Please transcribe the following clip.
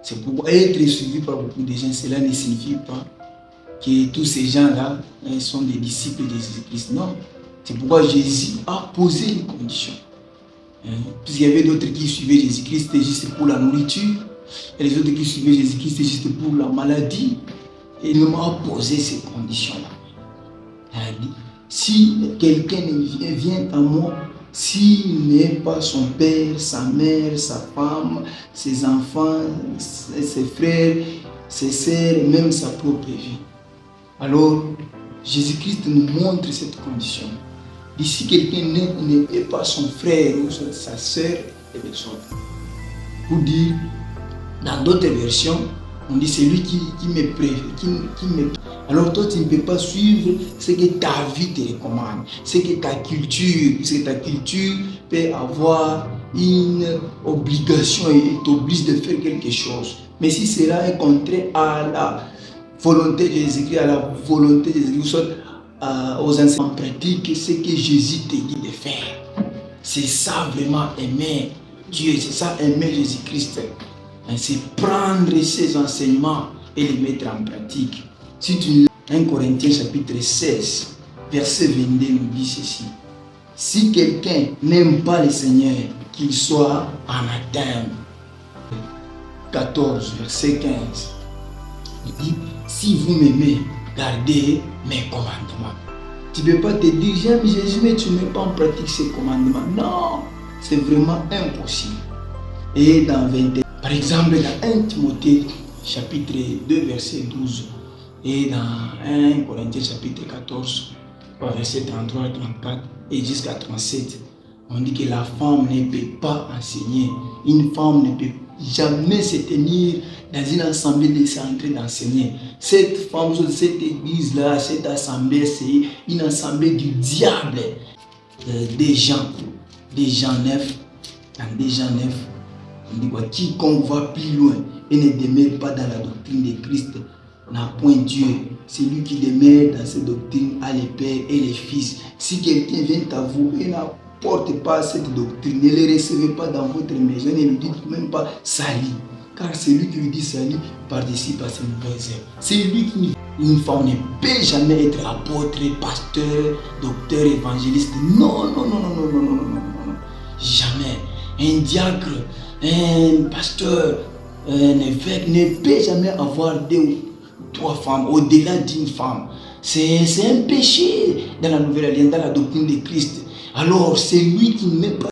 C'est pourquoi être suivi par beaucoup de gens, cela ne signifie pas que tous ces gens-là sont des disciples de Jésus-Christ. Non. C'est pourquoi Jésus a posé les conditions. Puisqu'il y avait d'autres qui suivaient Jésus-Christ juste pour la nourriture, et les autres qui suivaient Jésus-Christ juste pour la maladie. Et il m'a posé ces conditions-là. Il a dit, si quelqu'un vient à moi, s'il n'est pas son père, sa mère, sa femme, ses enfants, ses frères, ses sœurs, même sa propre vie. Alors, Jésus-Christ nous montre cette condition. Et si quelqu'un n'est pas son frère ou sa sœur, et bien soit. Pour dire, dans d'autres versions, on dit c'est lui qui me préfère, qui me... Alors toi, tu ne peux pas suivre ce que ta vie te recommande, ce que ta culture, puisque ta culture peut avoir une obligation et t'oblige de faire quelque chose. Mais si cela est contraire à la volonté de Jésus-Christ, à la volonté de Jésus-Christ, aux enseignements pratiques, ce que Jésus te dit de faire. C'est ça vraiment aimer Dieu, c'est ça aimer Jésus-Christ. C'est prendre ces enseignements et les mettre en pratique. Si tu lis 1 Corinthiens chapitre 16, verset 22 nous dit ceci. Si quelqu'un n'aime pas le Seigneur, qu'il soit anathème. 14, verset 15. Il dit, si vous m'aimez, gardez mes commandements. Tu ne peux pas te dire, j'aime Jésus, mais tu ne mets pas en pratique ses commandements. Non, c'est vraiment impossible. Et dans 21, par exemple, dans 1 Timothée, chapitre 2, verset 12, et dans 1 Corinthiens, chapitre 14, verset 33 à 34, et jusqu'à 37, on dit que la femme ne peut pas enseigner. Une femme ne peut jamais se tenir dans une assemblée de centrée d'enseigner. Cette femme, cette église-là, cette assemblée, c'est une assemblée du diable. Des gens 9, dans des gens 9, on dit quoi? Quiconque va plus loin et ne demeure pas dans la doctrine de Christ n'a point Dieu. C'est lui qui demeure dans cette doctrine à les pères et les fils. Si quelqu'un vient à vous et n'apporte pas cette doctrine, ne les recevez pas dans votre maison, ne lui dites même pas salut. Car c'est lui qui lui dit salut participe à ses mauvaises œuvres. C'est lui qui... Une femme ne peut jamais être apôtre, pasteur, docteur, évangéliste. Non, non, non, non, non, non, non, non, non. Jamais. Un diacre, un pasteur, un évêque ne peut jamais avoir 2 ou 3 femmes, au-delà d'une femme. C'est un péché dans la nouvelle alliance, dans la doctrine de Christ. Alors, c'est lui qui ne met pas